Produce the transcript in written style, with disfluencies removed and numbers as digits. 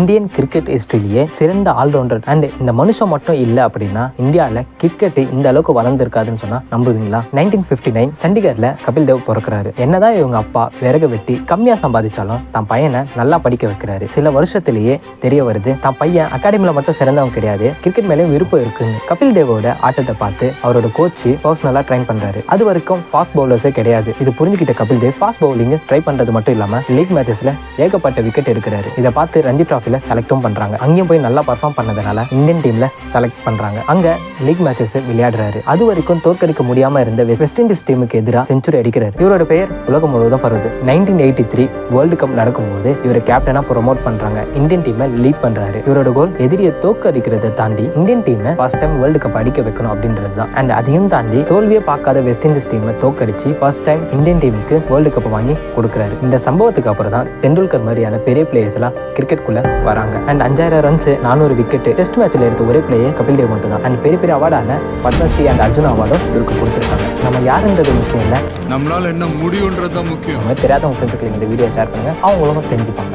Indian cricket ஹிஸ்டரியிலேயே சிறந்த allrounder. And இந்த மனுஷன் மட்டும் இல்லை அப்படின்னா இந்தியாவில் கிரிக்கெட் இந்த அளவுக்கு வளர்ந்துருக்காதுன்னு சொன்னா நம்புவீங்களா? 1959 சண்டிகர்ல கபில் தேவ் பிறக்கிறாரு. என்னதான் இவங்க அப்பா விறகு வெட்டி கம்மியா சம்பாதிச்சாலும் தன் பையனை நல்லா படிக்க வைக்கிறாரு. சில வருஷத்திலேயே தெரிய வருது தன் பையன் அகாடமில மட்டும் சிறந்தவன் கிடையாது, கிரிக்கெட் மேலேயும் விருப்பம் இருக்குன்னு. கபில் தேவோட ஆட்டத்தை பார்த்து அவரோட கோச் பர்சனலா ட்ரைன் பண்றாரு. அது வரைக்கும் ஃபாஸ்ட் பவுலர்ஸே கிடையாது. இது புரிஞ்சுக்கிட்ட Kapil Dev fast bowling try பண்றது மட்டும் இல்லாம லீக் மேட்சஸ்ல ஏகப்பட்ட விக்கெட் எடுக்கிறாரு. இதை பார்த்து ரஞ்சி டிராஃபில செலக்டும் பண்றாங்க. அங்கேயும் போய் நல்லா பர்ஃபார்ம் பண்ணதுனால இந்தியன் டீம்ல செலக்ட் பண்றாங்க. அங்க லீக் மேட்சஸ் விளையாடுறாரு. அது வரைக்கும் தோற்கடிக்க முடியாம இருந்த வெஸ்ட் இண்டீஸ் டீமுக்கு எதிராக செஞ்சுரி அடிக்கிறாரு. இவரோட பெயர் உலகம் முழுவதும் பரவுது. 1983 வேர்ல்டு கப் நடக்கும்போது இவரை கேப்டனா ப்ரொமோட் பண்றாங்க. இந்தியன் டீமை லீட் பண்றாரு. இவரோட கோல் எதிரியை தோற்கடிக்கிறத தாண்டி இந்தியன் டீமை ஃபர்ஸ்ட் டைம் வேர்ல்டு கப் அடிக்க வைக்கணும் அப்படின்றது தான். அண்ட் அதையும் தாண்டி தோல்வியே பார்க்காத வெஸ்ட் இண்டீஸ் டீமை தோற்கடிச்சு ஃபர்ஸ்ட் டைம் இந்தியன் டீமுக்கு வேர்ல்டு கப் வாங்கி கொடுக்குறாரு. இந்த சம்பவத்துக்கு அப்புறம் தான் டெண்டுல்கர் மாதிரியான பெரிய பிளேயர்ஸ் எல்லாம் கிரிக்கெட்குள்ள வராங்க. அண்ட் 5000 ரன்ஸ் 400 விக்கெட் டெஸ்ட் மேட்ச்ல எடுத்த ஒரே பிளேயர் கபில் தேவ் மட்டும் தான். அண்ட் பெரிய பெரிய அவார்டான பத்மஸ்ரீ அண்ட் அர்ஜுன் அவார்டும் இவருக்கு கொடுத்துருக்காங்க. நம்ம யாருன்றது முக்கியம் இல்லை, நம்மளால என்ன முடியும்ன்றது தான் முக்கியம். தெரியாதவங்க ஃப்ரெண்ட்ஸுக்கு இந்த வீடியோ ஷேர் பண்ணுங்க, அவங்களும் தெரிஞ்சுப்பாங்க.